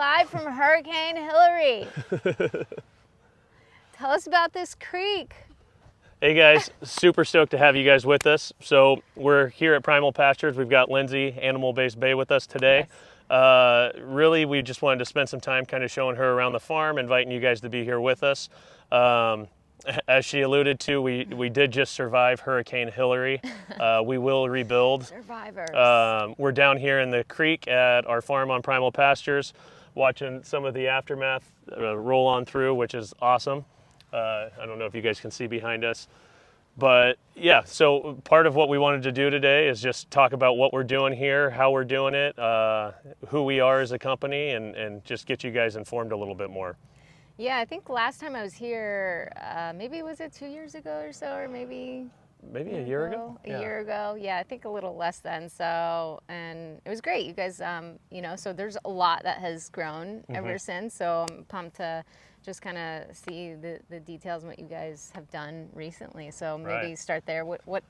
live from Hurricane Hillary. Tell us about this creek. Hey guys, super stoked to have you guys with us. So we're here at Primal Pastures. We've got Lindsay, Animal-Based Bay, with us today. Yes. Really, we just wanted to spend some time kind of showing her around the farm, inviting you guys to be here with us. As she alluded to, we did just survive Hurricane Hillary. We will rebuild. Survivors. We're down here in the creek at our farm on Primal Pastures, watching some of the aftermath roll on through, which is awesome. I don't know if you guys can see behind us, but yeah, so part of what we wanted to do today is just talk about what we're doing here, how we're doing it, who we are as a company, and just get you guys informed a little bit more. Yeah, I think last time I was here, maybe was it 2 years ago or so, or maybe a year ago? A year ago, yeah, I think a little less than. So, and it was great. You guys, so there's a lot that has grown ever since. So I'm pumped to just kind of see the details and what you guys have done recently. So maybe start there. What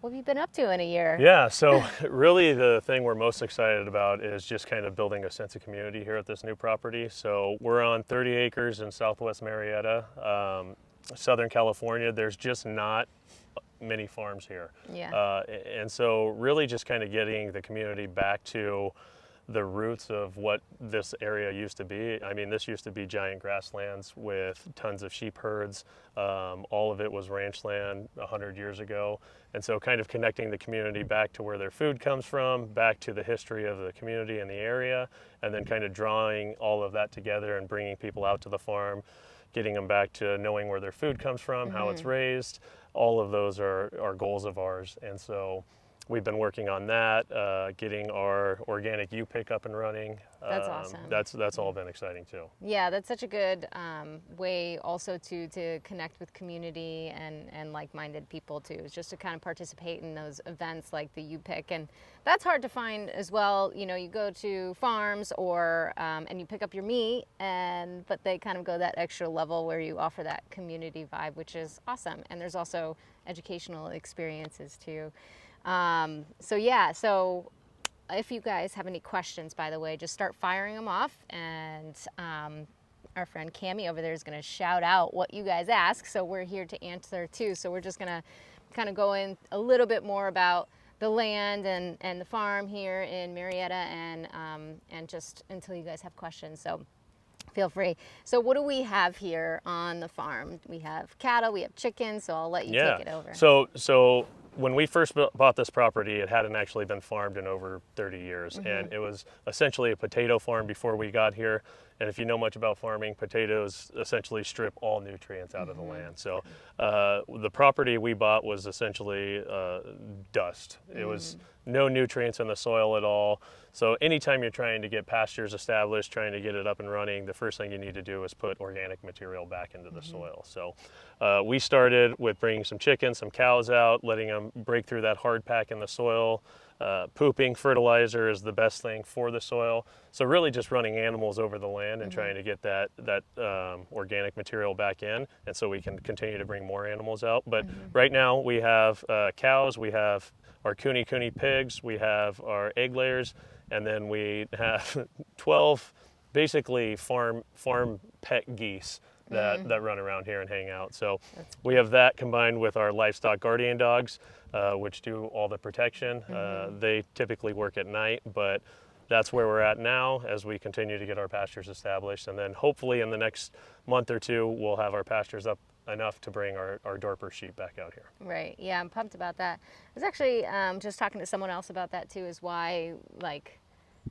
have you been up to in a year? Yeah, so really the thing we're most excited about is just kind of building a sense of community here at this new property. So we're on 30 acres in Southwest Marietta, Southern California. There's just not many farms here. Yeah. And so really just kind of getting the community back to the roots of what this area used to be. I mean, this used to be giant grasslands with tons of sheep herds. All of it was ranch land 100 years ago. And so kind of connecting the community back to where their food comes from, back to the history of the community and the area, and then kind of drawing all of that together and bringing people out to the farm, getting them back to knowing where their food comes from, how it's raised. All of those are goals of ours. And so we've been working on that, getting our organic U-pick up and running. That's awesome. That's all been exciting too. Yeah, that's such a good way also to connect with community and like-minded people too, is just to kind of participate in those events like the U-pick. And that's hard to find as well. You know, you go to farms or and you pick up your meat, but they kind of go that extra level where you offer that community vibe, which is awesome. And there's also educational experiences too. So if you guys have any questions, by the way, just start firing them off, and our friend Cammie over there is going to shout out what you guys ask, so we're here to answer too. So we're just going to kind of go in a little bit more about the land and the farm here in Marietta, and just until you guys have questions. So feel free. So what do we have here on the farm? We have cattle, we have chickens, so I'll let you take it over. So when we first bought this property, it hadn't actually been farmed in over 30 years. And it was essentially a potato farm before we got here. And if you know much about farming, potatoes essentially strip all nutrients out of the land. So the property we bought was essentially dust. It was no nutrients in the soil at all. So anytime you're trying to get pastures established, trying to get it up and running, the first thing you need to do is put organic material back into the soil. So we started with bringing some chickens, some cows out, letting them break through that hard pack in the soil. Pooping fertilizer is the best thing for the soil. So really just running animals over the land and trying to get that organic material back in, and so we can continue to bring more animals out. But right now we have cows, we have our cooney pigs, we have our egg layers, and then we have 12 basically farm pet geese that run around here and hang out. So we have that combined with our livestock guardian dogs, which do all the protection. They typically work at night, but that's where we're at now as we continue to get our pastures established. And then hopefully in the next month or two, we'll have our pastures up enough to bring our Dorper sheep back out here. Right, yeah, I'm pumped about that. I was actually just talking to someone else about that too, is why like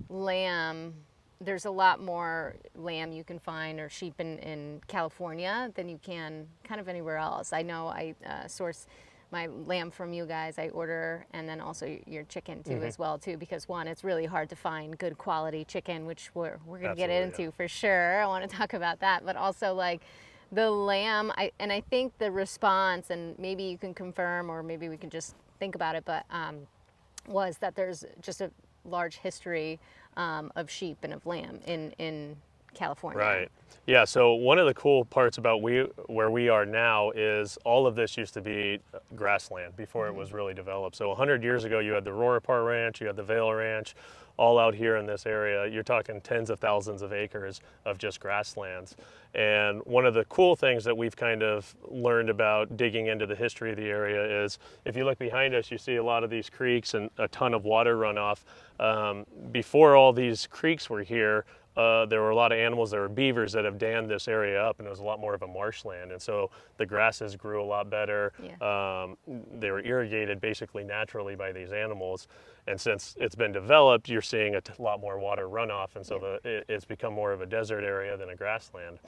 lamb, there's a lot more lamb you can find or sheep in California than you can kind of anywhere else. I know I source my lamb from you guys, I order, and then also your chicken too as well too, because one, it's really hard to find good quality chicken, which we're going to get into for sure. I want to talk about that, but also like the lamb, I think the response, and maybe you can confirm or maybe we can just think about it, but was that there's just a large history of sheep and of lamb in California. Right. Yeah, so one of the cool parts about where we are now is all of this used to be grassland before it was really developed. So 100 years ago, you had the Roar Park Ranch, you had the Vale Ranch, all out here in this area. You're talking tens of thousands of acres of just grasslands. And one of the cool things that we've kind of learned about digging into the history of the area is, if you look behind us, you see a lot of these creeks and a ton of water runoff. Before all these creeks were here, there were a lot of animals. There were beavers that have dammed this area up, and it was a lot more of a marshland. And so the grasses grew a lot better. Yeah. They were irrigated basically naturally by these animals. And since it's been developed, you're seeing a lot more water runoff, and so it's become more of a desert area than a grassland.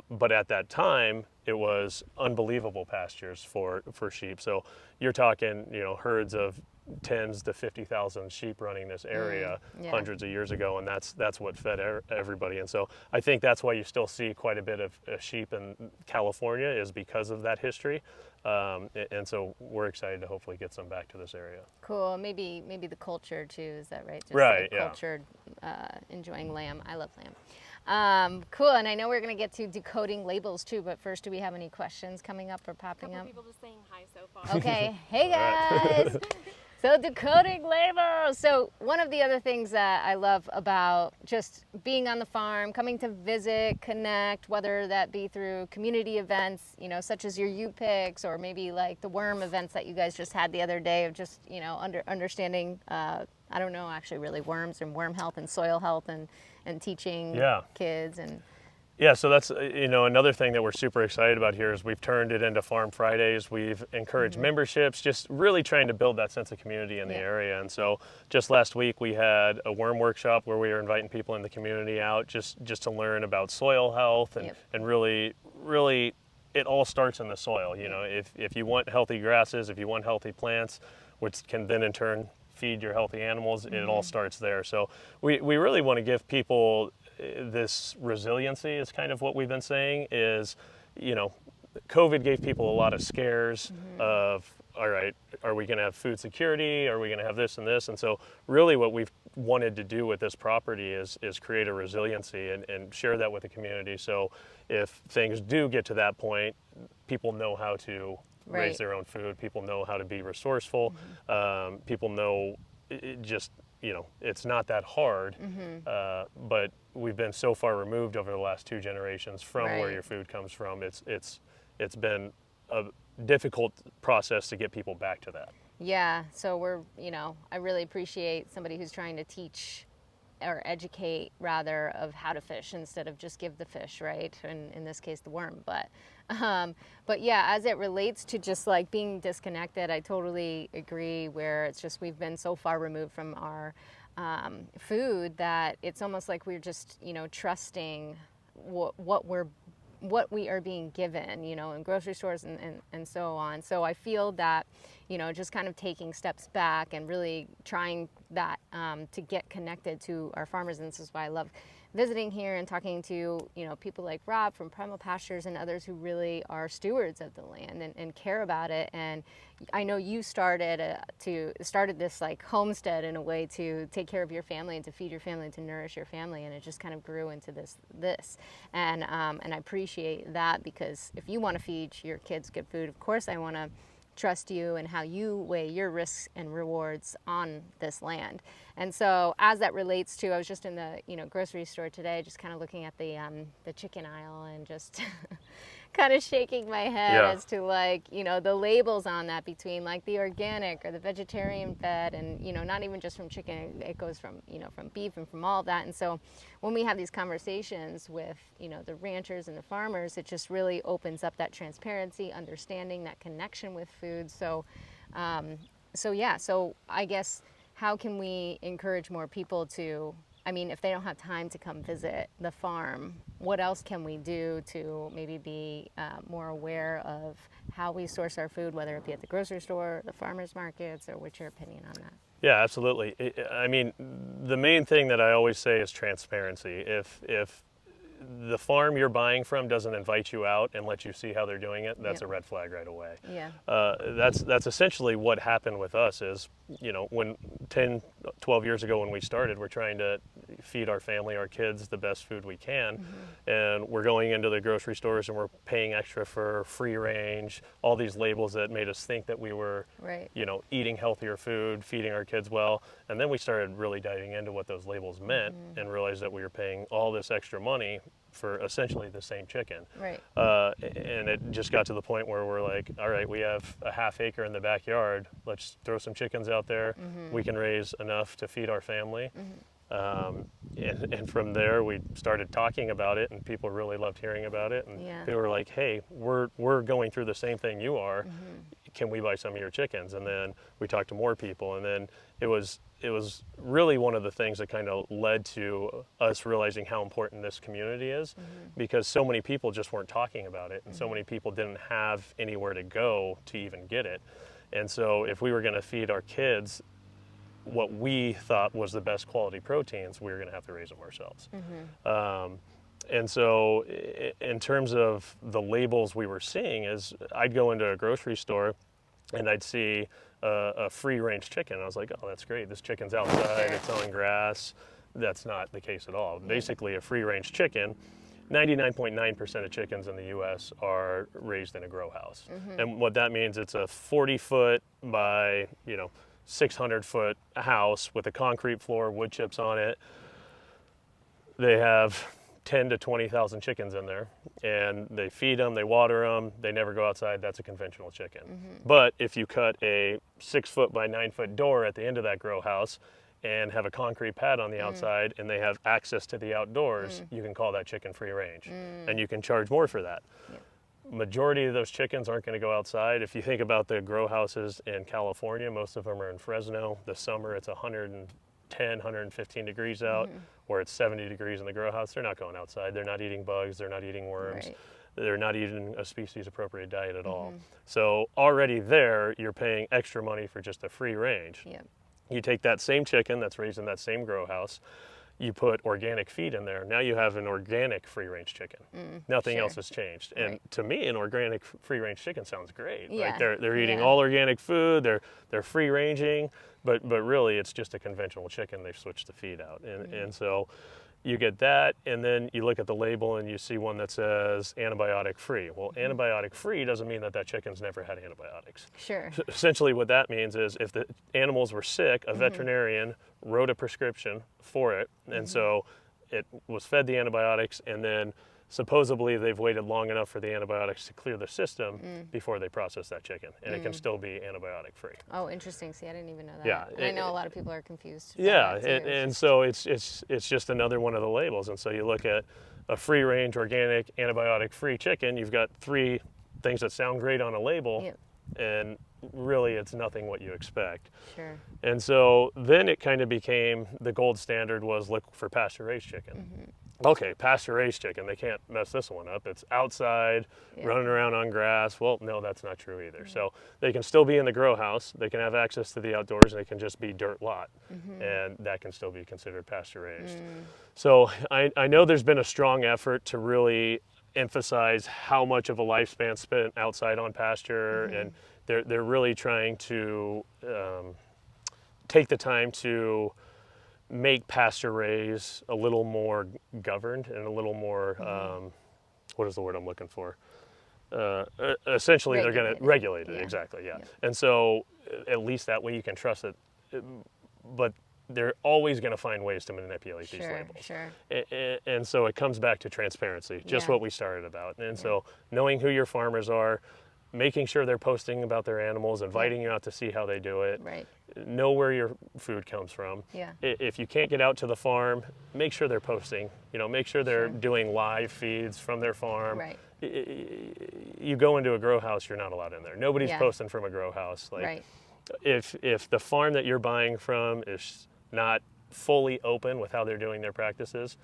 But at that time, it was unbelievable pastures for sheep. So you're talking, herds of tens to 50,000 sheep running this area hundreds of years ago, and that's what fed everybody. And so I think that's why you still see quite a bit of sheep in California, is because of that history. And so we're excited to hopefully get some back to this area. Cool. Maybe the culture too. Is that right? Just right. Like yeah. Cultured, enjoying lamb. I love lamb. Cool. And I know we're going to get to decoding labels too, but first, do we have any questions coming up or popping up? People just saying hi so far. Okay. Hey guys. So decoding labels. So one of the other things that I love about just being on the farm, coming to visit, connect, whether that be through community events, such as your U-Picks, or maybe like the worm events that you guys just had the other day, of just, understanding, I don't know, actually really worms and worm health and soil health and teaching kids and... Yeah, so that's another thing that we're super excited about here is we've turned it into Farm Fridays. We've encouraged memberships, just really trying to build that sense of community in the area. And so just last week we had a worm workshop where we were inviting people in the community out just to learn about soil health and really it all starts in the soil. If you want healthy grasses, if you want healthy plants, which can then in turn feed your healthy animals, it all starts there. So we really want to give people this resiliency, is kind of what we've been saying, is, COVID gave people a lot of scares of, all right, are we going to have food security? Are we going to have this and this? And so really what we've wanted to do with this property is create a resiliency and share that with the community. So if things do get to that point, people know how to raise their own food. People know how to be resourceful. People know it's not that hard, but we've been so far removed over the last 2 generations from where your food comes from. It's been a difficult process to get people back to that. Yeah, so we're, I really appreciate somebody who's trying to teach or educate rather of how to fish instead of just give the fish, right? And in this case, the worm. But yeah, as it relates to just like being disconnected, I totally agree, where it's just we've been so far removed from our food that it's almost like we're just, trusting what we are being given, in grocery stores and so on. So I feel that, just kind of taking steps back and really trying that to get connected to our farmers. And this is why I love visiting here and talking to, people like Rob from Primal Pastures and others who really are stewards of the land and care about it. And I know you started this like homestead in a way to take care of your family and to feed your family and to nourish your family, and it just kind of grew into this. And I appreciate that, because if you want to feed your kids good food, of course I want to trust you and how you weigh your risks and rewards on this land. And so as that relates to, I was just in the grocery store today, just kind of looking at the chicken aisle and just kind of shaking my head as to the labels on that, between like the organic or the vegetarian fed, and not even just from chicken, it goes from from beef and from all of that. And so when we have these conversations with the ranchers and the farmers, it just really opens up that transparency, understanding, that connection with food. So so I guess, how can we encourage more people to, if they don't have time to come visit the farm, what else can we do to maybe be more aware of how we source our food, whether it be at the grocery store, the farmers markets, or what's your opinion on that? Yeah, absolutely. The main thing that I always say is transparency. If the farm you're buying from doesn't invite you out and let you see how they're doing it, that's a red flag right away. Yeah. That's essentially what happened with us is, when 10, 12 years ago when we started, we're trying to feed our family, our kids, the best food we can. And we're going into the grocery stores and we're paying extra for free range, all these labels that made us think that we were, Right. you know, eating healthier food, feeding our kids well. And then we started really diving into what those labels meant and realized that we were paying all this extra money for essentially the same chicken. Right. And it just got to the point where we're like, all right, we have a half acre in the backyard. Let's throw some chickens out there. We can raise enough to feed our family. And from there, we started talking about it, and people really loved hearing about it. And Yeah. they were like, hey, we're going through the same thing you are. Can we buy some of your chickens? And then we talked to more people, and then it was really one of the things that kind of led to us realizing how important this community is, because so many people just weren't talking about it, and so many people didn't have anywhere to go to even get it. And so if we were going to feed our kids what we thought was the best quality proteins, we were going to have to raise them ourselves. And so in terms of the labels we were seeing, is I'd go into a grocery store and I'd see a free range chicken. I was like, oh, that's great. This chicken's outside, it's on grass. That's not the case at all. Basically, a free range chicken, 99.9% of chickens in the US are raised in a grow house. And what that means, it's a 40-foot by, 600-foot house with a concrete floor, wood chips on it. They have 10 to 20,000 chickens in there, and they feed them, they water them, they never go outside. That's a conventional chicken. But if you cut a 6-foot by 9-foot door at the end of that grow house and have a concrete pad on the outside, and they have access to the outdoors, you can call that chicken free range, and you can charge more for that. Majority of those chickens aren't going to go outside. If you think about the grow houses in California, most of them are in Fresno. This summer it's 110, 115 degrees out, where it's 70 degrees in the grow house. They're not going outside. They're not eating bugs. They're not eating worms. Right. They're not eating a species appropriate diet at all. So already there, you're paying extra money for just a free range. You take that same chicken that's raised in that same grow house, you put organic feed in there. Now you have an organic free range chicken. Nothing else has changed. And to me, an organic free range chicken sounds great. Like they're eating all organic food. They're free ranging, but really it's just a conventional chicken. They've switched the feed out, and so you get that, and then you look at the label and you see one that says antibiotic free. Well, antibiotic free doesn't mean that that chicken's never had antibiotics. Sure. Essentially what that means is if the animals were sick, a veterinarian wrote a prescription for it, and so it was fed the antibiotics, and then supposedly they've waited long enough for the antibiotics to clear the system before they process that chicken, and it can still be antibiotic free. Oh, interesting. See, I didn't even know that. Yeah, And I know a lot of people are confused. by Yeah, that, too. and so it's just another one of the labels. And so you look at a free range, organic, antibiotic free chicken, you've got 3 things that sound great on a label, and really it's nothing what you expect. Sure. And so then it kind of became the gold standard was look for pasture raised chicken. Okay, pasture raised chicken, they can't mess this one up. It's outside, running around on grass. Well, no, that's not true either. So they can still be in the grow house, they can have access to the outdoors, and they can just be dirt lot. And that can still be considered pasture raised. So I know there's been a strong effort to really emphasize how much of a lifespan spent outside on pasture, and they're really trying to take the time to make pasture raise a little more governed and a little more, what is the word I'm looking for? Essentially, they're going to regulate it, exactly, And so at least that way you can trust it. But they're always going to find ways to manipulate these labels. And so it comes back to transparency, just what we started about. And so knowing who your farmers are, making sure they're posting about their animals, inviting you out to see how they do it, know where your food comes from. If you can't get out to the farm, make sure they're posting, make sure they're doing live feeds from their farm. You go into a grow house, you're not allowed in there. Nobody's posting from a grow house. If the farm that you're buying from is not fully open with how they're doing their practices,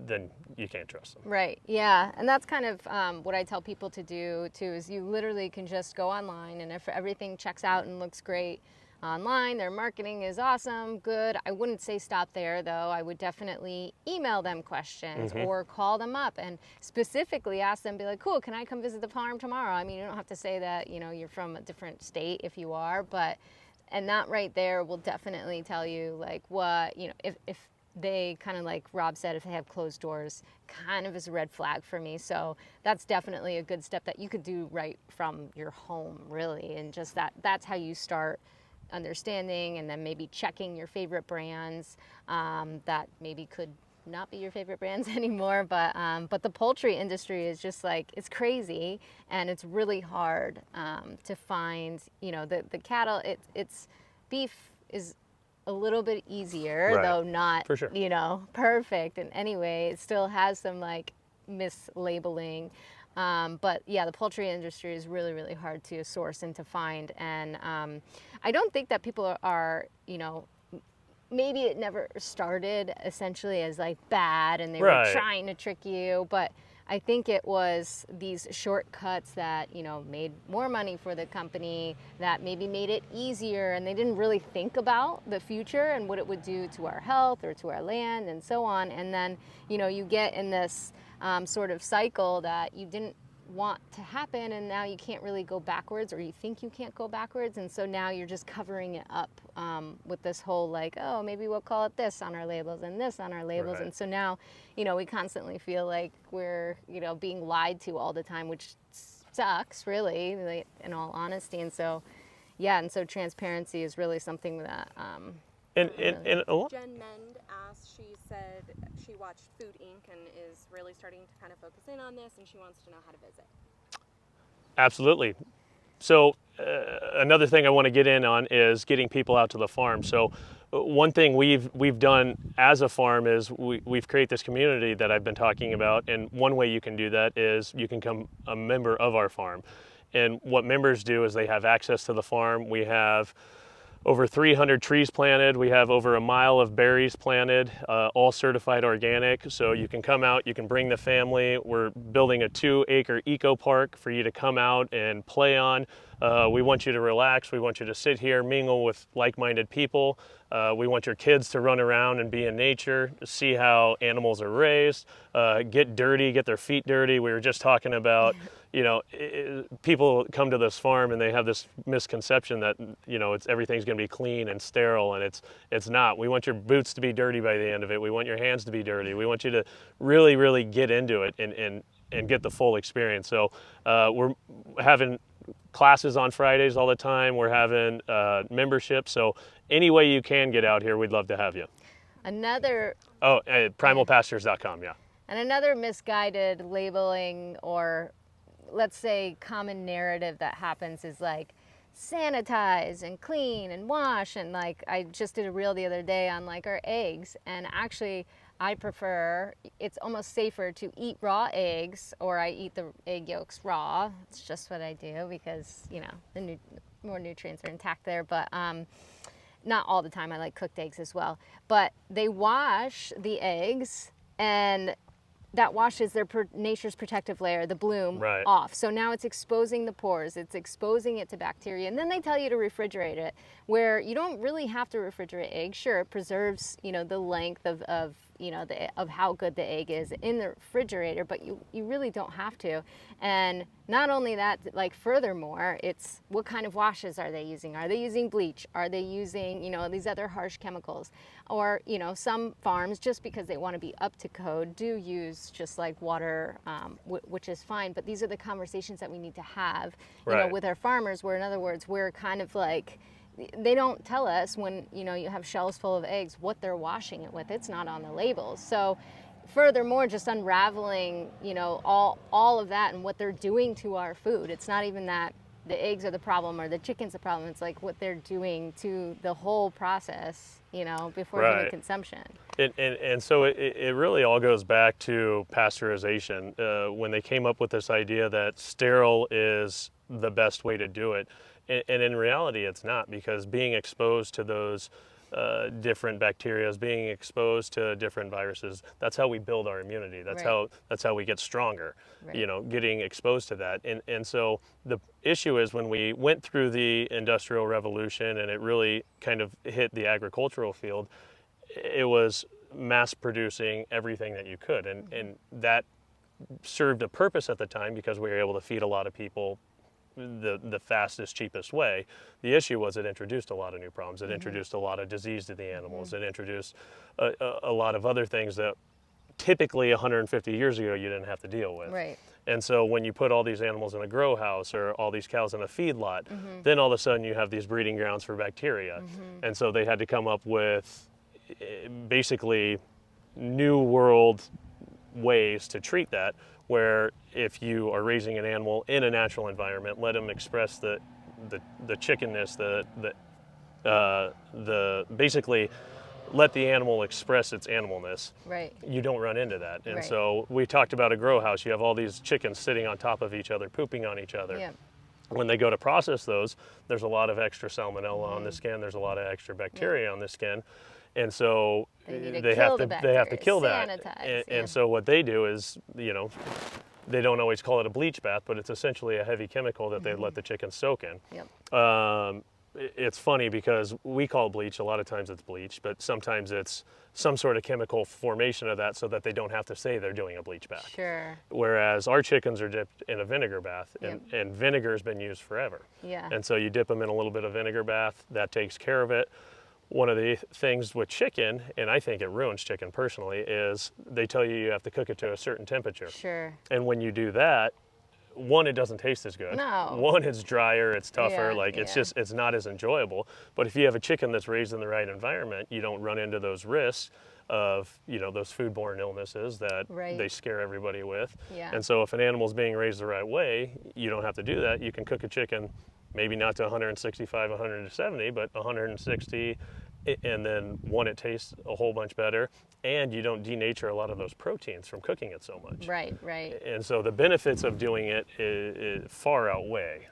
then you can't trust them. And that's kind of what I tell people to do too, is you literally can just go online, and if everything checks out and looks great online, their marketing is awesome, good. I wouldn't say stop there though. I would definitely email them questions or call them up and specifically ask them, be like, cool, can I come visit the farm tomorrow? I mean, you don't have to say that, you're from a different state if you are, and that right there will definitely tell you like what, if they kind of, like Rob said, if they have closed doors, kind of is a red flag for me. So that's definitely a good step that you could do right from your home, really. And just that's how you start understanding, and then maybe checking your favorite brands that maybe could not be your favorite brands anymore. But the poultry industry is just like, it's crazy, and it's really hard to find, the cattle, it's beef is a little bit easier, Right. though not, For sure. perfect in any way. It still has some like mislabeling. But yeah, the poultry industry is really, really hard to source and to find. And I don't think that people are, maybe it never started essentially as like bad and they were Right. trying to trick you, but I think it was these shortcuts that, made more money for the company, that maybe made it easier, and they didn't really think about the future and what it would do to our health or to our land and so on. And then, you get in this sort of cycle that you didn't want to happen, and now you can't really go backwards, or you think you can't go backwards, and so now you're just covering it up with this whole like, oh, maybe we'll call it this on our labels and this on our labels. Right. And so now, we constantly feel like we're, being lied to all the time, which sucks, really, like, in all honesty. And so, yeah, and so transparency is really something that And a lot. Jen Mend asked, she said she watched Food Inc. and is really starting to kind of focus in on this, and she wants to know how to visit. Absolutely. So another thing I want to get in on is getting people out to the farm. So one thing we've done as a farm is we've created this community that I've been talking about, and one way you can do that is you can become a member of our farm. And what members do is they have access to the farm. We have over 300 trees planted. We have over a mile of berries planted, all certified organic. So you can come out, you can bring the family. We're building a 2-acre eco park for you to come out and play on. We want you to relax. We want you to sit here, mingle with like-minded people. We want your kids to run around and be in nature, see how animals are raised, get dirty, get their feet dirty. We were just talking about, people come to this farm and they have this misconception that, everything's going to be clean and sterile, and it's not. We want your boots to be dirty by the end of it. We want your hands to be dirty. We want you to really, really get into it and get the full experience. So we're having classes on Fridays all the time. We're having membership. So any way you can get out here, we'd love to have you. another Primalpastures.com, yeah. And another misguided labeling, or let's say common narrative that happens, is like sanitize and clean and wash. And like, I just did a reel the other day on like our eggs, and actually I prefer, it's almost safer to eat raw eggs, or I eat the egg yolks raw. It's just what I do because, the more nutrients are intact there. But not all the time. I like cooked eggs as well. But they wash the eggs, and that washes nature's protective layer, the bloom, Right. off. So now it's exposing the pores, it's exposing it to bacteria. And then they tell you to refrigerate it, where you don't really have to refrigerate eggs. Sure, it preserves, the length of of how good the egg is in the refrigerator, but you really don't have to. And not only that, like, furthermore, it's what kind of washes are they using? Are they using bleach? Are they using, these other harsh chemicals? Or, some farms, just because they want to be up to code, do use just like water, which is fine. But these are the conversations that we need to have, Right. with our farmers, where in other words, we're kind of like, they don't tell us when, you have shelves full of eggs, what they're washing it with. It's not on the labels. So furthermore, just unraveling, all of that and what they're doing to our food. It's not even that the eggs are the problem or the chicken's the problem. It's like what they're doing to the whole process, before Right. human consumption. And so it really all goes back to pasteurization. When they came up with this idea that sterile is the best way to do it. And in reality, it's not, because being exposed to those different bacteria, being exposed to different viruses, that's how we build our immunity. That's Right. how we get stronger, Right. getting exposed to that. And so the issue is, when we went through the Industrial Revolution and it really kind of hit the agricultural field, it was mass producing everything that you could. And that served a purpose at the time, because we were able to feed a lot of people the fastest, cheapest way. The issue was it introduced a lot of new problems. It introduced a lot of disease to the animals. It introduced a lot of other things that typically 150 years ago you didn't have to deal with. Right. And so when you put all these animals in a grow house or all these cows in a feedlot, then all of a sudden you have these breeding grounds for bacteria. And so they had to come up with basically new world ways to treat that, where if you are raising an animal in a natural environment, let them express the chickenness, the basically let the animal express its animalness. Right. You don't run into that. And Right. so we talked about a grow house. You have all these chickens sitting on top of each other, pooping on each other. Yeah. When they go to process those, there's a lot of extra salmonella on the skin. There's a lot of extra bacteria on the skin. And so they have to kill that. Sanitize, And so what they do is, they don't always call it a bleach bath, but it's essentially a heavy chemical that they let the chickens soak in. Yep. It's funny because we call bleach, a lot of times it's bleach, but sometimes it's some sort of chemical formation of that so that they don't have to say they're doing a bleach bath. Sure. Whereas our chickens are dipped in a vinegar bath, and vinegar's been used forever. Yeah. And so you dip them in a little bit of vinegar bath, that takes care of it. One of the things with chicken, and I think it ruins chicken personally, is they tell you have to cook it to a certain temperature. Sure. And when you do that, one, it doesn't taste as good. No. One, it's drier, it's tougher, Yeah, it's not as enjoyable. But if you have a chicken that's raised in the right environment, you don't run into those risks of, those foodborne illnesses that they scare everybody with. Yeah. And so if an animal's being raised the right way, you don't have to do that. You can cook a chicken, maybe not to 165, 170, but 160, and then one, it tastes a whole bunch better, and you don't denature a lot of those proteins from cooking it so much. Right. Right. And so the benefits of doing it far outweigh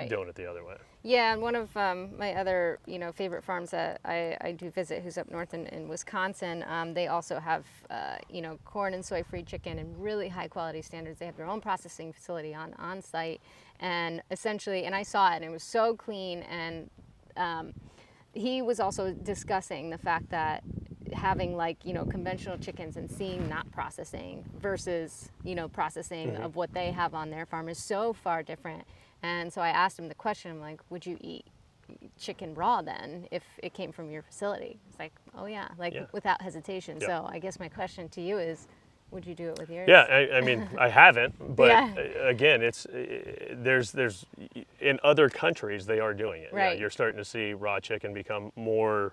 doing it the other way. Yeah, and one of my other, favorite farms that I do visit, who's up north in Wisconsin, they also have, corn and soy-free chicken and really high-quality standards. They have their own processing facility on site, and essentially, and I saw it, and it was so clean, and he was also discussing the fact that having conventional chickens and seeing not processing versus processing of what they have on their farm is so far different. And so I asked him the question, I'm like, would you eat chicken raw then if it came from your facility? It's like, oh yeah, without hesitation. Yeah. So I guess my question to you is, would you do it with yours? Yeah, I mean, I haven't, but again, there's in other countries they are doing it. Right. Yeah, you're starting to see raw chicken become more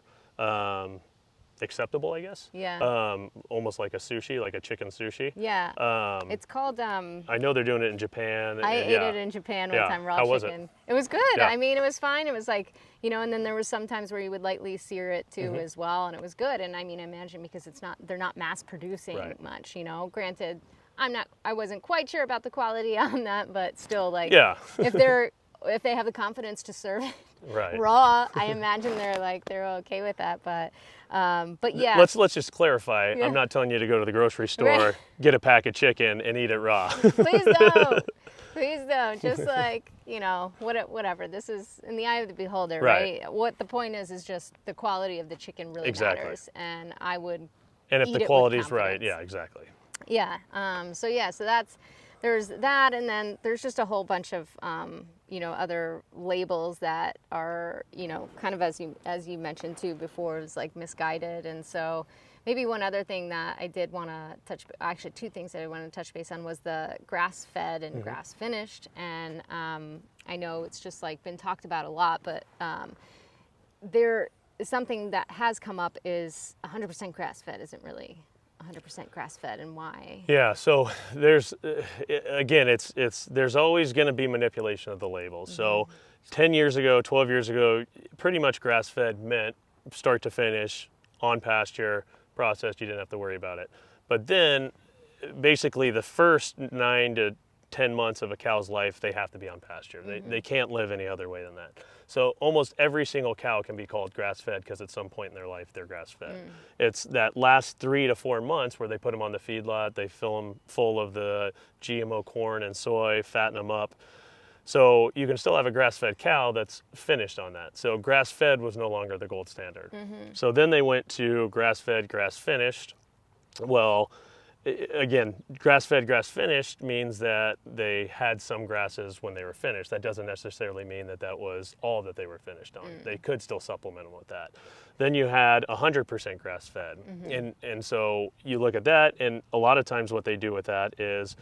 acceptable, I guess. Yeah. Almost like a sushi, like a chicken sushi. Yeah. It's called. I know they're doing it in Japan. I ate it in Japan one time, raw How chicken. was It was good. Yeah. I mean, it was fine. It was like, and then there was some times where you would lightly sear it too as well, and it was good. And I mean, imagine because they're not mass producing much, Granted, I wasn't quite sure about the quality on that, but still, if they have the confidence to serve it raw, I imagine they're okay with that. But yeah. Let's just clarify. I'm not telling you to go to the grocery store, get a pack of chicken, and eat it raw. Please don't. Please don't. Just whatever. This is in the eye of the beholder, right? What the point is just the quality of the chicken really matters, and I would. And if eat the it quality's with right, confidence. yeah, exactly. Yeah. So there's that, and then there's just a whole bunch of other labels that are kind of as you mentioned too before, is like misguided. And so maybe one other thing that I did want to actually two things that I wanted to touch base on was the grass fed and grass finished. And I know it's just been talked about a lot, but there is something that has come up is 100% grass fed isn't really 100% grass fed, and why? Yeah, so there's again, there's always going to be manipulation of the labels. So 10 years ago, 12 years ago, pretty much grass fed meant start to finish, on pasture, processed, you didn't have to worry about it. But then basically the first 9 to 10 months of a cow's life, they have to be on pasture. They can't live any other way than that. So almost every single cow can be called grass-fed because at some point in their life they're grass-fed. It's that last 3 to 4 months where they put them on the feedlot, they fill them full of the GMO corn and soy, fatten them up. So you can still have a grass-fed cow that's finished on that. So grass-fed was no longer the gold standard. So then they went to grass-fed, grass-finished. Well, again, grass-fed, grass-finished means that they had some grasses when they were finished. That doesn't necessarily mean that that was all that they were finished on. They could still supplement them with that. Then you had 100% grass-fed. And so you look at that, and a lot of times what they do with that is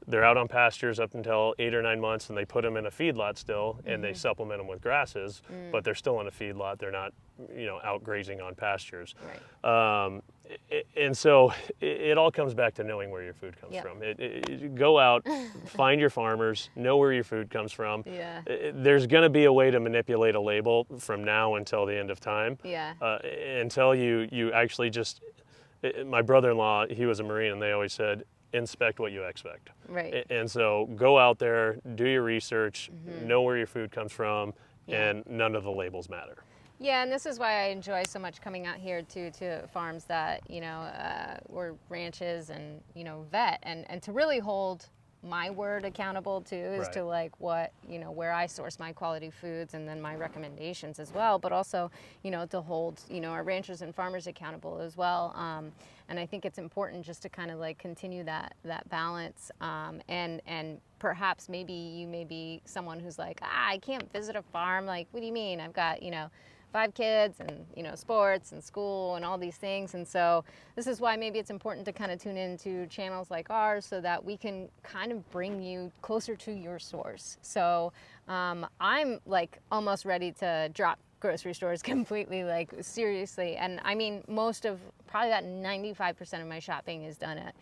they're out on pastures up until 8 or 9 months, and they put them in a feedlot still, and they supplement them with grasses, but they're still in a feedlot. They're not, out grazing on pastures. Right. And so it all comes back to knowing where your food comes from. Go out, find your farmers, know where your food comes from. Yeah. There's going to be a way to manipulate a label from now until the end of time. Yeah. Until you actually just, my brother-in-law, he was a Marine, and they always said, inspect what you expect. Right. And so go out there, do your research, know where your food comes from, and none of the labels matter. Yeah, and this is why I enjoy so much coming out here to farms that, or ranches and, vet, and to really hold my word accountable too, is Right. to like what, where I source my quality foods and then my recommendations as well, but also, to hold, our ranchers and farmers accountable as well. And I think it's important just to kind of like continue that balance. And perhaps maybe you may be someone who's like, I can't visit a farm. Like, what do you mean? I've got, 5 kids and, sports and school and all these things. And so this is why maybe it's important to kind of tune into channels like ours so that we can kind of bring you closer to your source. So I'm like almost ready to drop grocery stores completely, like seriously. And I mean, probably about 95% of my shopping is done at,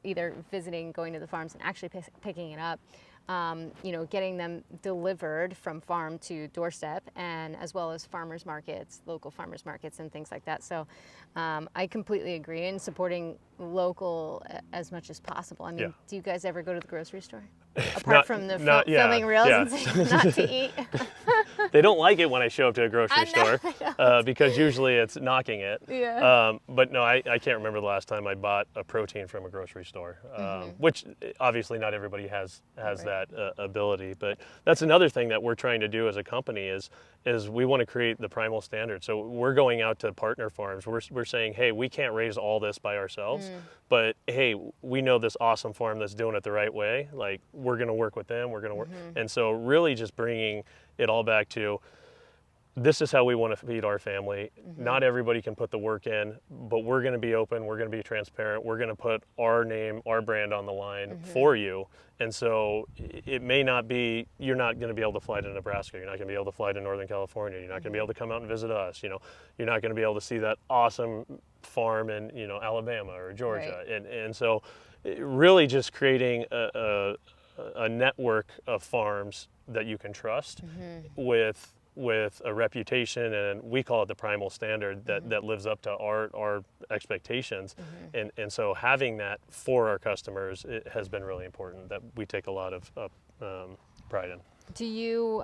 either visiting, going to the farms and actually picking it up. Getting them delivered from farm to doorstep, and as well as farmers markets, local farmers markets and things like that. So I completely agree in supporting local as much as possible. I mean, do you guys ever go to the grocery store? Apart from the filming reels and not to eat? They don't like it when I show up to a grocery store because usually it's knocking it. Yeah. But no, I can't remember the last time I bought a protein from a grocery store, which obviously not everybody has that ability. But that's another thing that we're trying to do as a company is we want to create the primal standard. So we're going out to partner farms. We're saying, hey, we can't raise all this by ourselves, but hey, we know this awesome farm that's doing it the right way. Like, we're going to work with them. We're going to work. And so really just bringing it all back to, this is how we want to feed our family. Not everybody can put the work in, but we're going to be open. We're going to be transparent. We're going to put our name, our brand on the line for you. And so it may not be, you're not going to be able to fly to Nebraska. You're not going to be able to fly to Northern California. You're not going to be able to come out and visit us. You're not going to be able to see that awesome farm in, Alabama or Georgia. Right. And so really just creating a network of farms that you can trust with a reputation, and we call it the primal standard that lives up to our expectations. And so having that for our customers, it has been really important, that we take a lot of pride in. Do you,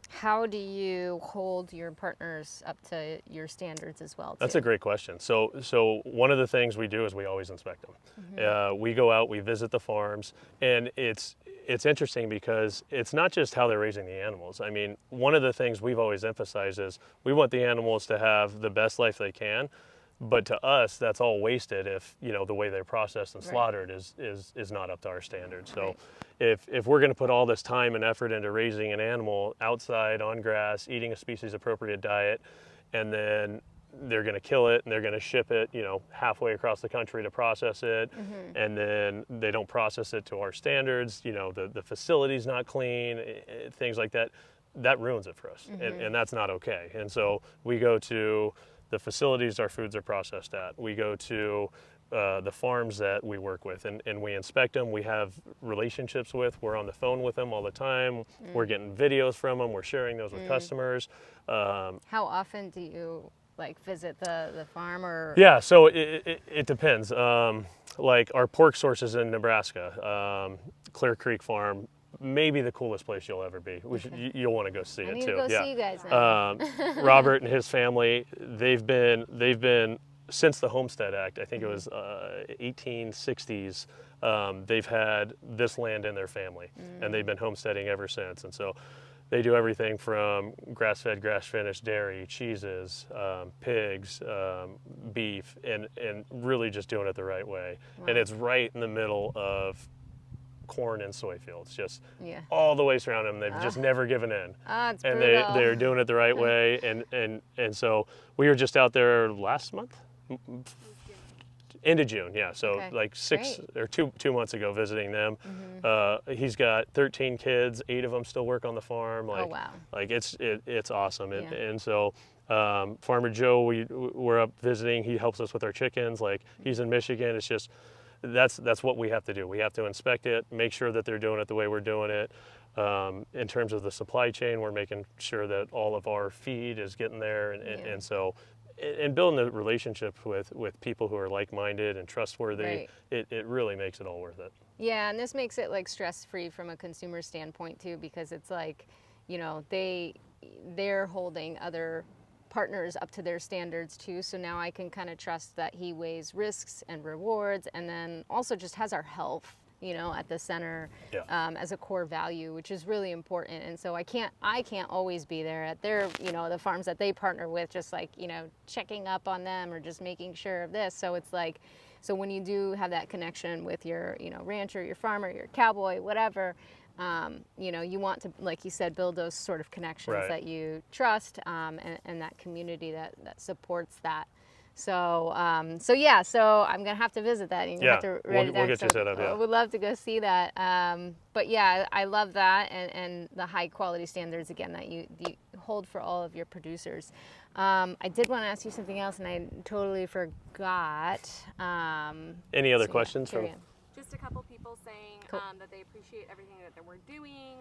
how do you hold your partners up to your standards as well, too? That's a great question. So one of the things we do is we always inspect them. We go out, we visit the farms, and it's interesting because it's not just how they're raising the animals. I mean, one of the things we've always emphasized is we want the animals to have the best life they can, but to us, that's all wasted if, the way they're processed and slaughtered is not up to our standards. So if we're going to put all this time and effort into raising an animal outside on grass, eating a species appropriate diet, and then they're going to kill it and they're going to ship it, halfway across the country to process it, and then they don't process it to our standards, the facility's not clean, things like that, that ruins it for us, and that's not okay. And so we go to the facilities our foods are processed at. We go to the farms that we work with, and we inspect them. We have relationships with. We're on the phone with them all the time. We're getting videos from them. We're sharing those with customers. How often do you visit the farm? Or yeah, so it depends. Like our pork sources in Nebraska, Clear Creek Farm, maybe the coolest place you'll ever be. You'll want to go see it too. I need to go see you guys now. Robert and his family, they've been since the Homestead Act. I think it was 1860s. They've had this land in their family, and they've been homesteading ever since. And so they do everything from grass-fed, grass-finished dairy, cheeses, pigs, beef, and really just doing it the right way. Wow. And it's right in the middle of corn and soy fields, just Yeah. all the way surrounding them. They've just never given in. It's And brutal. they're doing it the right way. And so we were just out there last month, end of June, yeah. So Okay. like two months ago, visiting them. Mm-hmm. He's got 13 kids, 8 of them still work on the farm. Like, Oh, wow. Like it's awesome. Yeah. And so Farmer Joe, we're up visiting. He helps us with our chickens. Like, he's in Michigan. It's just, that's what we have to do. We have to inspect it, make sure that they're doing it the way we're doing it. In terms of the supply chain, we're making sure that all of our feed is getting there, and so, and building a relationship with people who are like-minded and trustworthy, Right. it really makes it all worth it. Yeah, and this makes it like stress-free from a consumer standpoint too, because it's like, you know, they're holding other partners up to their standards too. So now I can kind of trust that he weighs risks and rewards, and then also just has our health, you know, at the center, as a core value, which is really important. And so I can't always be there at their, you know, the farms that they partner with, just like, you know, checking up on them or just making sure of this. So it's like, so when you do have that connection with your, you know, rancher, your farmer, your cowboy, whatever, you know, you want to, like you said, build those sort of connections Right. that you trust, and that community that supports that. So, so I'm gonna have to visit that. You're gonna have to write it down. We'll get you set up. I Yeah. would love to go see that. But yeah, I love that, and the high quality standards again that you hold for all of your producers. I did want to ask you something else, and I totally forgot. Any other So, yeah, questions carry from? on. Just a couple people saying Cool. that they appreciate everything that we're doing,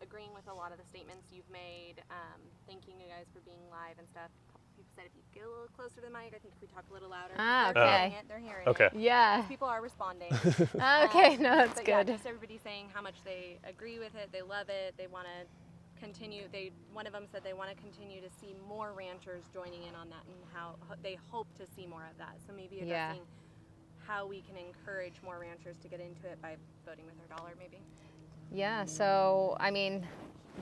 agreeing with a lot of the statements you've made, thanking you guys for being live and stuff. A couple people said if you get a little closer to the mic, I think if we talk a little louder, Ah, they're okay. hearing it. They're hearing Okay. it. Yeah. People are responding. Okay, no, that's but yeah, good. just everybody saying how much they agree with it, they love it, they want to continue. One of them said they want to continue to see more ranchers joining in on that, and how they hope to see more of that. So maybe addressing how we can encourage more ranchers to get into it by voting with their dollar, maybe. Yeah, so I mean,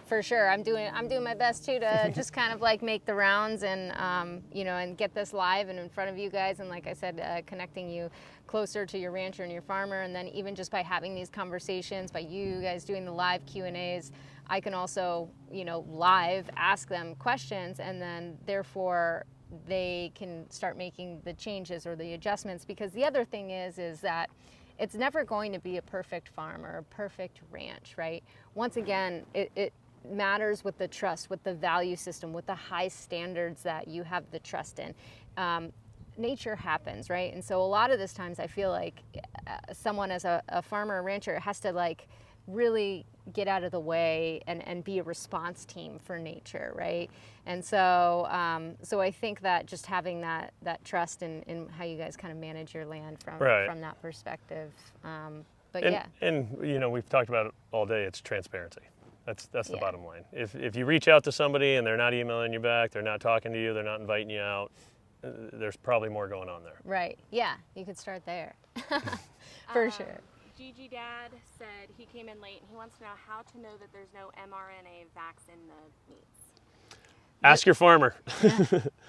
for sure, I'm doing my best too to just kind of like make the rounds and you know, and get this live and in front of you guys, and like I said, connecting you closer to your rancher and your farmer, and then even just by having these conversations, by you guys doing the live Q&As, I can also, you know, live ask them questions, and then therefore they can start making the changes or the adjustments. Because the other thing is that it's never going to be a perfect farm or a perfect ranch, right? Once again, it matters with the trust, with the value system, with the high standards that you have the trust in. Nature happens, right? And so a lot of this times I feel like someone as a farmer or rancher has to like really get out of the way and be a response team for nature, right? And so so I think that just having that trust in how you guys kind of manage your land from that perspective. But and you know, we've talked about it all day. It's transparency. That's the bottom line. If you reach out to somebody and they're not emailing you back, they're not talking to you, they're not inviting you out, there's probably more going on there. Right. Yeah, you could start there. For sure. Gigi Dad said he came in late and he wants to know how to know that there's no mRNA vax in the meats. Ask your farmer.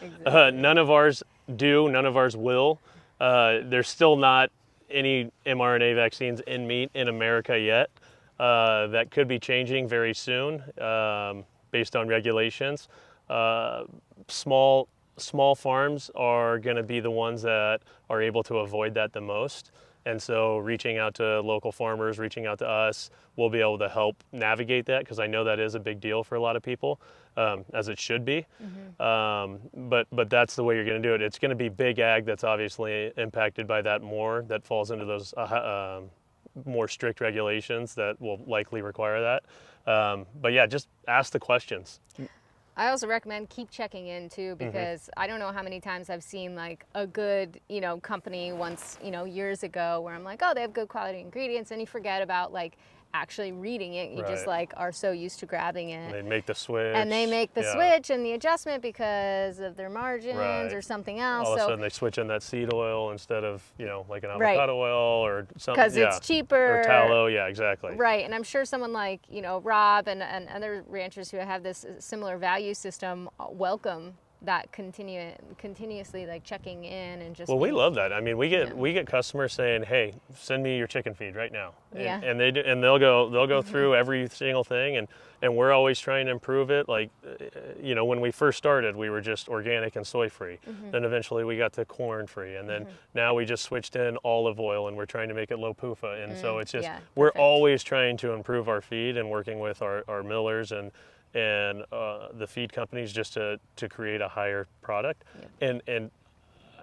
Exactly. None of ours do. None of ours will. There's still not any mRNA vaccines in meat in America yet. That could be changing very soon based on regulations. Small farms are going to be the ones that are able to avoid that the most. And so reaching out to local farmers, reaching out to us, we'll be able to help navigate that, because I know that is a big deal for a lot of people, as it should be. Mm-hmm. But that's the way you're going to do it. It's going to be big ag that's obviously impacted by that more, that falls into those more strict regulations that will likely require that. But yeah, just ask the questions. I also recommend keep checking in too, because I don't know how many times I've seen like a good, you know, company once, you know, years ago where I'm like, oh, they have good quality ingredients, and you forget about like actually reading it. You just Right. like are so used to grabbing it. And they make the switch. And they make the Yeah. switch and the adjustment because of their margins Right. or something else. All of a So sudden they switch in that seed oil instead of, like an Right. avocado oil or something. because Yeah. it's cheaper. Or tallow. Yeah, exactly. Right, and I'm sure someone like, Rob and other ranchers who have this similar value system welcome that continuously like checking in and just Well, we being- love that. I mean, we get customers saying, "Hey, send me your chicken feed right now," Yeah. and they do, and they'll go through every single thing, and we're always trying to improve it. Like, when we first started, we were just organic and soy free. Then eventually we got to corn free, and then now we just switched in olive oil, and we're trying to make it low PUFA. And so it's just yeah, we're perfect. always trying to improve our feed and working with our millers and the feed companies just to create a higher product. And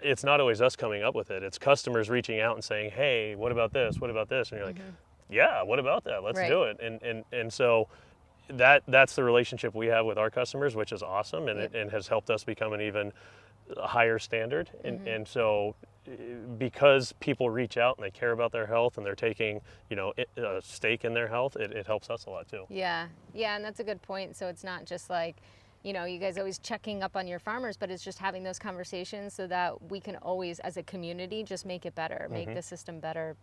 it's not always us coming up with it. It's customers reaching out and saying, "Hey, what about this? What about this?" And you're like, "Yeah, what about that? Let's Right. do it." And so that's the relationship we have with our customers, which is awesome, and Yep. it has helped us become an even higher standard. And so because people reach out and they care about their health and they're taking a stake in their health, it helps us a lot too. Yeah, and that's a good point. So it's not just like, you guys always checking up on your farmers, but it's just having those conversations so that we can always, as a community, just make it better, make the system better.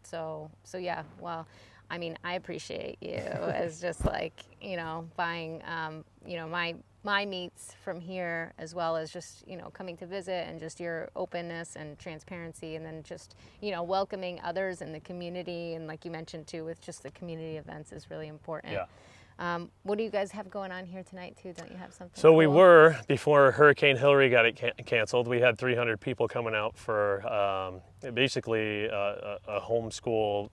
So yeah, well, I mean, I appreciate you as just like, buying, my meats from here, as well as just, coming to visit and just your openness and transparency, and then just, welcoming others in the community. And like you mentioned too, with just the community events is really important. Yeah. What do you guys have going on here tonight too? Don't you have something? So we cool? were, before Hurricane Hillary got it canceled, we had 300 people coming out for basically a homeschool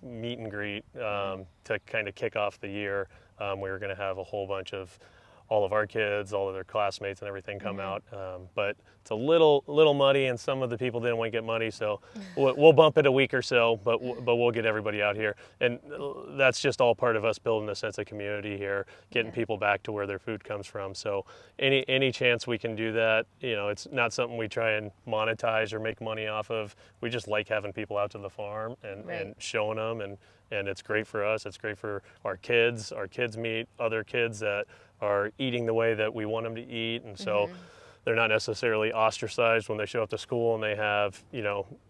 meet and greet to kind of kick off the year. We were going to have a whole bunch of all of our kids, all of their classmates and everything come out. But it's a little muddy, and some of the people didn't want to get muddy, so we'll bump it a week or so, but we'll get everybody out here. And that's just all part of us building a sense of community here, getting people back to where their food comes from. So any chance we can do that, it's not something we try and monetize or make money off of. We just like having people out to the farm and showing them, and it's great for us. It's great for our kids. Our kids meet other kids that are eating the way that we want them to eat, and so they're not necessarily ostracized when they show up to school and they have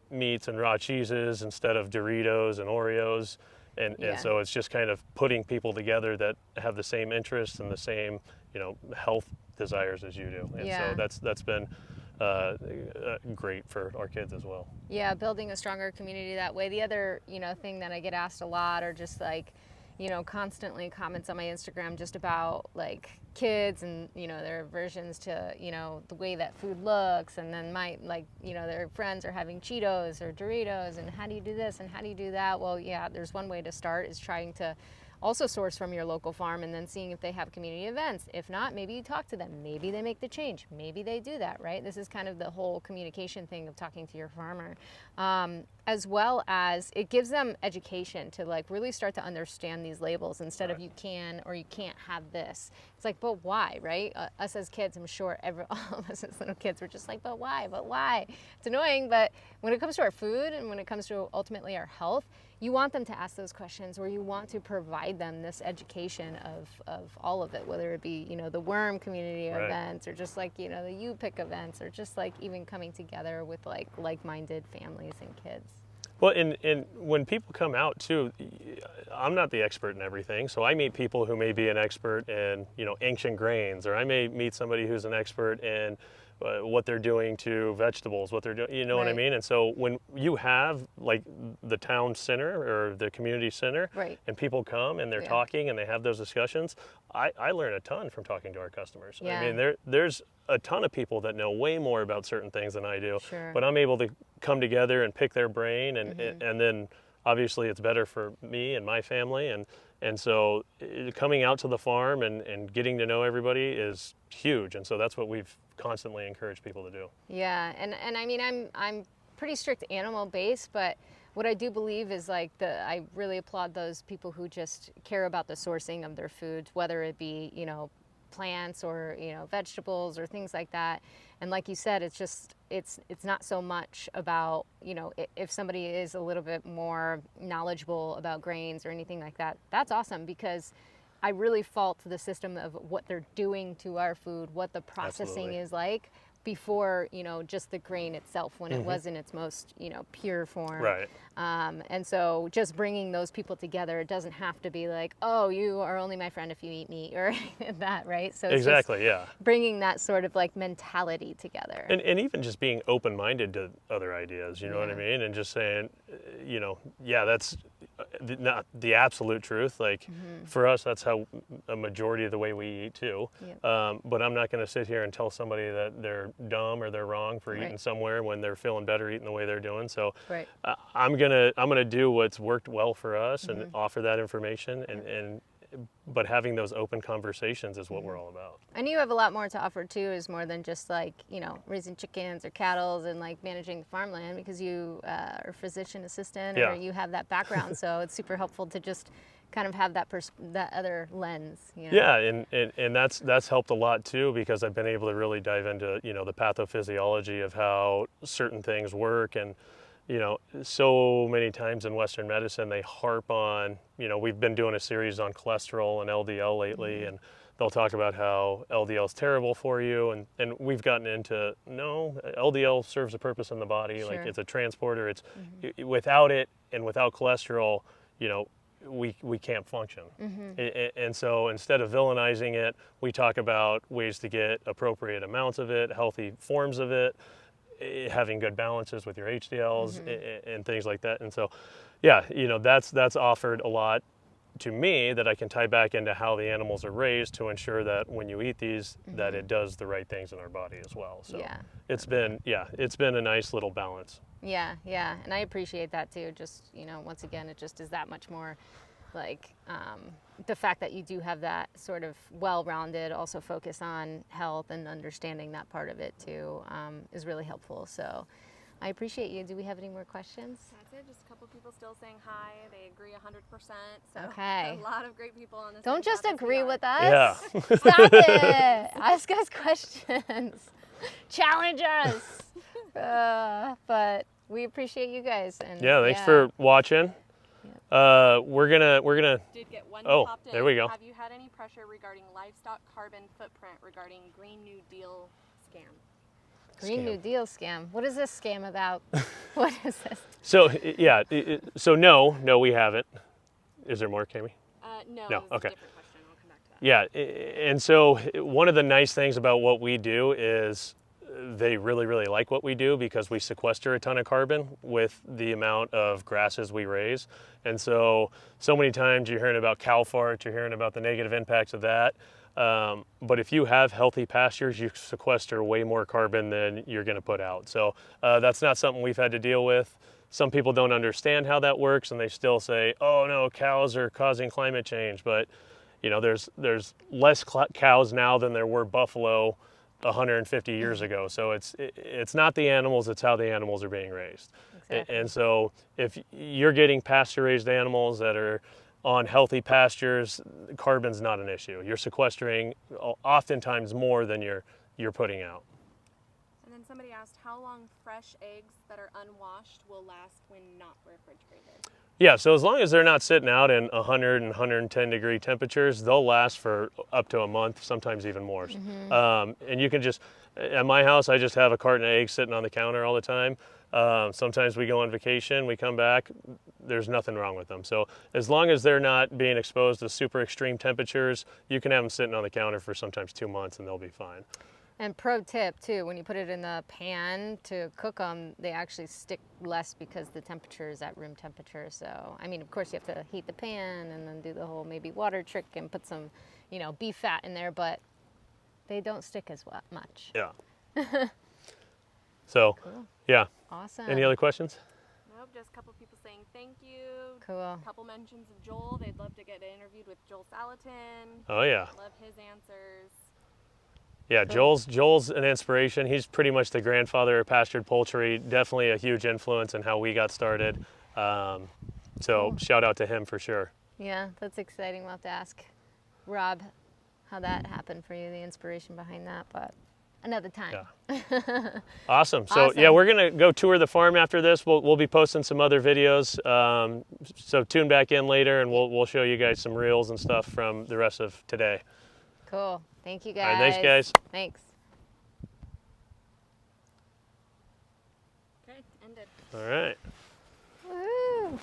meats and raw cheeses instead of Doritos and Oreos, and so it's just kind of putting people together that have the same interests and the same health desires as you do, and so that's been great for our kids as well. Yeah, building a stronger community that way. The other thing that I get asked a lot, or just like constantly comments on my Instagram just about like kids and their aversions to the way that food looks, and then their friends are having Cheetos or Doritos, and how do you do this and how do you do that? Well, yeah, there's one way to start, is trying to also source from your local farm and then seeing if they have community events. If not, maybe you talk to them, maybe they make the change, maybe they do that, right? This is kind of the whole communication thing of talking to your farmer, as well as it gives them education to like really start to understand these labels instead of you can or you can't have this. It's like, but why, right? Us as kids, I'm sure all of us as little kids were just like, but why? It's annoying, but when it comes to our food and when it comes to ultimately our health, you want them to ask those questions, or you want to provide them this education of all of it, whether it be, the worm community events, or just like, the U-Pick events, or just like even coming together with like-minded families and kids. Well, and when people come out too, I'm not the expert in everything, so I meet people who may be an expert in, ancient grains, or I may meet somebody who's an expert in what they're doing to vegetables, what they're doing, what I mean? And so when you have like the town center or the community center, and people come and they're talking and they have those discussions, I learn a ton from talking to our customers. Yeah. I mean, there's a ton of people that know way more about certain things than I do, Sure. but I'm able to come together and pick their brain, and then obviously it's better for me and my family, and so coming out to the farm and getting to know everybody is huge, and so that's what we've constantly encouraged people to do. Yeah, and I mean, I'm pretty strict animal based, but what I do believe is I really applaud those people who just care about the sourcing of their foods, whether it be plants or vegetables or things like that. And like you said, it's just it's not so much about if somebody is a little bit more knowledgeable about grains or anything like that, that's awesome, because I really fault the system of what they're doing to our food, what the processing Absolutely. is like before just the grain itself, when it was in its most pure form. Right. And so just bringing those people together, it doesn't have to be like, oh, you are only my friend if you eat meat or that, right? So it's Exactly, just yeah. bringing that sort of like mentality together. And even just being open-minded to other ideas, you know what I Yeah. mean? And just saying, yeah, that's not the absolute truth. Like for us, that's how a majority of the way we eat too. Yep. But I'm not going to sit here and tell somebody that they're dumb or they're wrong for Right. eating somewhere when they're feeling better eating the way they're doing. So Right. I'm gonna do what's worked well for us and offer that information and but having those open conversations is what we're all about. And you have a lot more to offer too, is more than just like, raising chickens or cattle and like managing the farmland, because you are a physician assistant Yeah. or you have that background. So it's super helpful to just kind of have that that other lens. Yeah, and that's helped a lot too, because I've been able to really dive into, the pathophysiology of how certain things work. And so many times in Western medicine, they harp on, we've been doing a series on cholesterol and LDL lately, and they'll talk about how LDL is terrible for you. And we've gotten into, no, LDL serves a purpose in the body. Sure. Like it's a transporter. It's without it and without cholesterol, we can't function. And so instead of villainizing it, we talk about ways to get appropriate amounts of it, healthy forms of it, having good balances with your HDLs and things like that. And so, yeah, that's offered a lot to me that I can tie back into how the animals are raised to ensure that when you eat these, that it does the right things in our body as well. So Yeah. it's been a nice little balance. Yeah, and I appreciate that too. Just, once again, it just is that much more like the fact that you do have that sort of well-rounded, also focus on health and understanding that part of it too, is really helpful. So I appreciate you. Do we have any more questions? That's it. Just a couple people still saying hi. They agree 100%. So Okay. a lot of great people on this. Don't just agree with us. Yeah. Stop it. Ask us questions. Challenge us. But we appreciate you guys. And Yeah, thanks for watching. We're gonna. Did get one Oh, popped in. there we go. Have you had any pressure regarding livestock carbon footprint regarding Green New Deal scam? Green Scam. New Deal scam. What is this scam about? What is this? So yeah, so no, we haven't. Is there more, Kami? No. No, It was okay. a different question. I'll come back to that. Yeah, and so one of the nice things about what we do is they really, really like what we do because we sequester a ton of carbon with the amount of grasses we raise. And so many times you're hearing about cow fart, you're hearing about the negative impacts of that. But if you have healthy pastures, you sequester way more carbon than you're going to put out. So that's not something we've had to deal with. Some people don't understand how that works, and they still say, "Oh no, cows are causing climate change." But there's less cows now than there were buffalo 150 years ago. So it's not the animals; it's how the animals are being raised. Exactly. And so if you're getting pasture-raised animals that are on healthy pastures, carbon's not an issue. You're sequestering oftentimes more than you're putting out. And then somebody asked how long fresh eggs that are unwashed will last when not refrigerated. Yeah, so as long as they're not sitting out in 100 and 110 degree temperatures, they'll last for up to a month, sometimes even more. And you can just, at my house, I just have a carton of eggs sitting on the counter all the time. Sometimes we go on vacation, we come back, there's nothing wrong with them. So as long as they're not being exposed to super extreme temperatures, you can have them sitting on the counter for sometimes 2 months and they'll be fine. And pro tip too, when you put it in the pan to cook them, they actually stick less because the temperature is at room temperature. So, I mean, of course you have to heat the pan and then do the whole maybe water trick and put some, beef fat in there, but they don't stick as much. Yeah. So, Cool. yeah. Awesome. Any other questions? Nope, just a couple people saying thank you. Cool. A couple mentions of Joel. They'd love to get interviewed with Joel Salatin. Oh yeah. Love his answers. Yeah, Cool. Joel's an inspiration. He's pretty much the grandfather of pastured poultry. Definitely a huge influence in how we got started. So Cool. shout out to him for sure. Yeah, that's exciting. We'll have to ask Rob how that happened for you, the inspiration behind that, but another time. Yeah. Awesome. So yeah, we're gonna go tour the farm after this. We'll be posting some other videos. So tune back in later, and we'll show you guys some reels and stuff from the rest of today. Cool. Thank you guys. All right, thanks guys. Thanks. Okay, ended. All right. Woo.